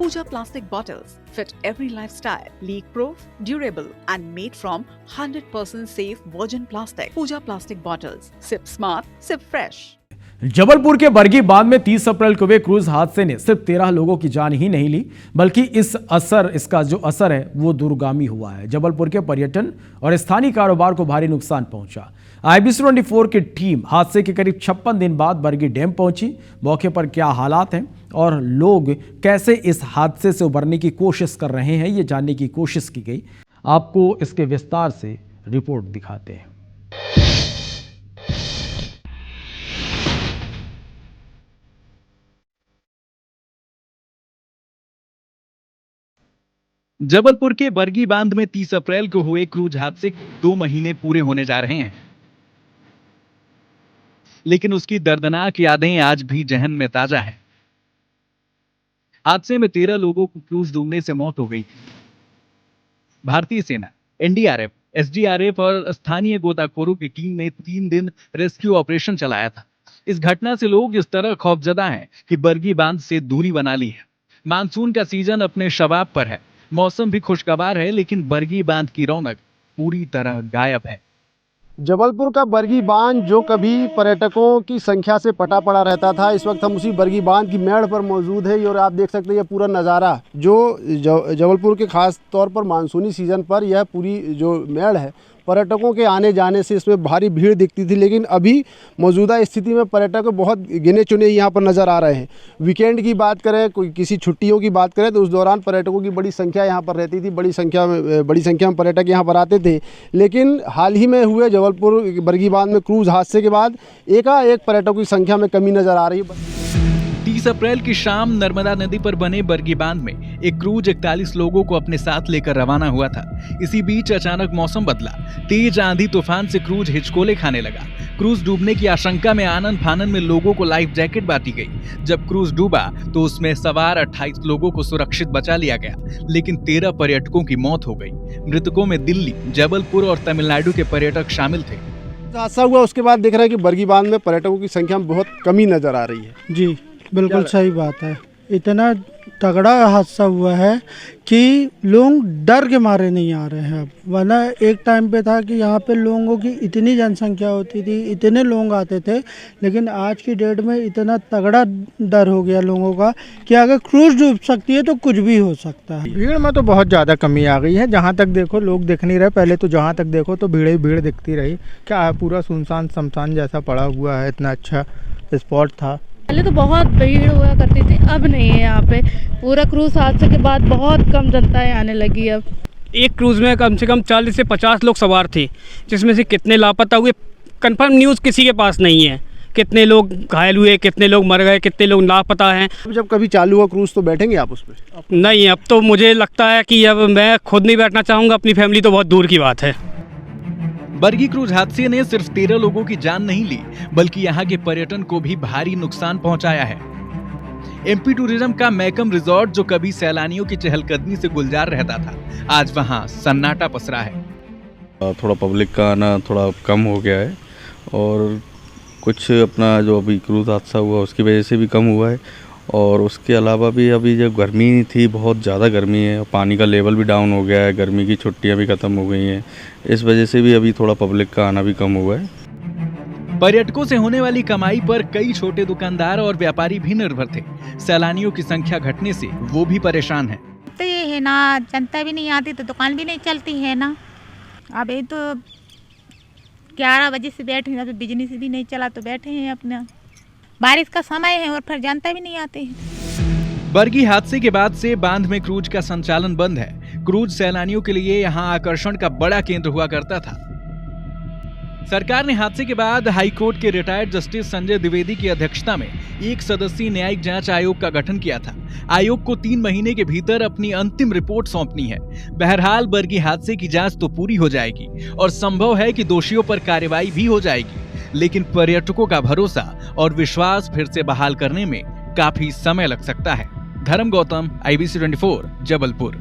Pooja plastic bottles fit every lifestyle, leak-proof, durable and made from 100% safe virgin plastic. Pooja plastic bottles. Sip smart, sip fresh. Jabalpur के बरगी बांध में 30 अप्रैल को हुए cruise हादसे ने सिर्फ 13 लोगों की जान ही नहीं ली, बल्कि इसका जो असर है वो दूरगामी हुआ है। जबलपुर के पर्यटन और स्थानीय कारोबार को भारी नुकसान पहुंचा। IBC 24 की टीम हादसे के करीब 56 दिन बाद बरगी डैम पहुंची। मौके पर क्या हालात हैं और लोग कैसे इस हादसे से उबरने की कोशिश कर रहे हैं, ये जानने की कोशिश की गई। आपको इसके विस्तार से रिपोर्ट दिखाते हैं। जबलपुर के बरगी बांध में 30 अप्रैल को हुए क्रूज हादसे 2 महीने पूरे होने जा रहे हैं, लेकिन उसकी दर्दनाक यादें आज भी जहन में ताजा है। हादसे में 13 लोगों को क्रूज डूबने से मौत हो गई। भारतीय सेना, NDRF, SDRF और स्थानीय गोताखोरों की टीम ने 3 दिन रेस्क्यू ऑपरेशन चलाया था। इस घटना से लोग इस तरह खौफजदा हैं कि बरगी बांध से दूरी बना ली है। मानसून का सीजन अपने शबाब पर है, मौसम भी खुशगवार है, लेकिन बरगी बांध की रौनक पूरी तरह गायब है। जबलपुर का बरगी बांध जो कभी पर्यटकों की संख्या से पटा पड़ा रहता था, इस वक्त हम उसी बरगी बांध की मेड़ पर मौजूद है और आप देख सकते हैं ये पूरा नज़ारा जो जबलपुर के खास तौर पर मानसूनी सीज़न पर यह पूरी जो मेड़ है, पर्यटकों के आने जाने से इसमें भारी भीड़ दिखती थी, लेकिन अभी मौजूदा स्थिति में पर्यटक बहुत गिने चुने यहाँ पर नज़र आ रहे हैं। वीकेंड की बात करें, कोई किसी छुट्टियों की बात करें तो उस दौरान पर्यटकों की बड़ी संख्या यहाँ पर रहती थी, बड़ी संख्या में पर्यटक यहाँ पर आते थे। लेकिन हाल ही में हुए जबलपुर बरगी बांध में क्रूज हादसे के बाद एकाएक पर्यटकों की संख्या में कमी नज़र आ रही है। 30 अप्रैल की शाम नर्मदा नदी पर बने बरगी बांध में एक क्रूज 41 लोगों को अपने साथ लेकर रवाना हुआ था। इसी बीच अचानक मौसम बदला, तेज आंधी तूफान से क्रूज हिचकोले खाने लगा। क्रूज डूबने की आशंका में आनन फानन में लोगों को लाइफ जैकेट बांटी गई। जब क्रूज डूबा तो उसमें सवार 28 लोगों को सुरक्षित बचा लिया गया, लेकिन 13 पर्यटकों की मौत हो गई। मृतकों में दिल्ली, जबलपुर और तमिलनाडु के पर्यटक शामिल थे। हादसा हुआ उसके बाद देख रहे हैं कि बरगी बांध में पर्यटकों की संख्या में बहुत कमी नज़र आ रही है। जी बिल्कुल सही बात है। इतना तगड़ा हादसा हुआ है कि लोग डर के मारे नहीं आ रहे हैं अब, वरना एक टाइम पे था कि यहाँ पे लोगों की इतनी जनसंख्या होती थी, इतने लोग आते थे, लेकिन आज की डेट में इतना तगड़ा डर हो गया लोगों का कि अगर क्रूज डूब सकती है तो कुछ भी हो सकता है। भीड़ में तो बहुत ज़्यादा कमी आ गई है। जहाँ तक देखो लोग दिख नहीं रहे, पहले तो जहाँ तक देखो तो भीड़ ही भीड़ दिखती रही। क्या पूरा सुनसान शमशान जैसा पड़ा हुआ है, इतना अच्छा स्पॉट था। पहले तो बहुत भीड़ हुआ करती थी, अब नहीं है। यहाँ पे पूरा क्रूज हादसे के बाद बहुत कम जनताएं आने लगी। अब एक क्रूज में कम से कम 40 से 50 लोग सवार थे, जिसमें से कितने लापता हुए कंफर्म न्यूज़ किसी के पास नहीं है। कितने लोग घायल हुए, कितने लोग मर गए, कितने लोग लापता हैं। जब कभी चालू हुआ क्रूज तो बैठेंगे आप उस पर? नहीं, अब तो मुझे लगता है कि अब मैं खुद नहीं बैठना चाहूँगा, अपनी फैमिली तो बहुत दूर की बात है। बरगी क्रूज हादसे ने सिर्फ 13 लोगों की जान नहीं ली, बल्कि यहाँ के पर्यटन को भी भारी नुकसान पहुंचाया है। MP टूरिज्म का मैकम रिजॉर्ट, जो कभी सैलानियों की चहलकदमी से गुलजार रहता था, आज वहाँ सन्नाटा पसरा है। थोड़ा पब्लिक का आना थोड़ा कम हो गया है और कुछ अपना जो अभी क्रूज हादसा हुआ उसकी वजह से भी कम हुआ है। और उसके अलावा भी अभी जब गर्मी थी, बहुत ज़्यादा गर्मी है, पानी का लेवल भी डाउन हो गया है, गर्मी की छुट्टियां भी ख़त्म हो गई हैं, इस वजह से भी अभी थोड़ा पब्लिक का आना भी कम हुआ है। पर्यटकों से होने वाली कमाई पर कई छोटे दुकानदार और व्यापारी भी निर्भर थे। सैलानियों की संख्या घटने से वो भी परेशान है। तो ये है ना, जनता भी नहीं आती तो दुकान भी नहीं चलती है ना। अब ये तो 11 बजे से बैठे हैं, तो बिजनेस भी नहीं चला तो बैठे हैं अपना। बारिश का समय है और फिर जनता भी नहीं आती है। बरगी हादसे के बाद से बांध में क्रूज का संचालन बंद है। क्रूज सैलानियों के लिए यहाँ आकर्षण का बड़ा केंद्र हुआ करता था। सरकार ने हादसे के बाद हाई कोर्ट के रिटायर्ड जस्टिस संजय द्विवेदी की अध्यक्षता में 1 सदस्यीय न्यायिक जांच आयोग का गठन किया था। आयोग को 3 महीने के भीतर अपनी अंतिम रिपोर्ट सौंपनी है। बहरहाल बरगी हादसे की जांच तो पूरी हो जाएगी और संभव है कि दोषियों पर कार्रवाई भी हो जाएगी, लेकिन पर्यटकों का भरोसा और विश्वास फिर से बहाल करने में काफी समय लग सकता है। धर्म गौतम, IBC 24, जबलपुर।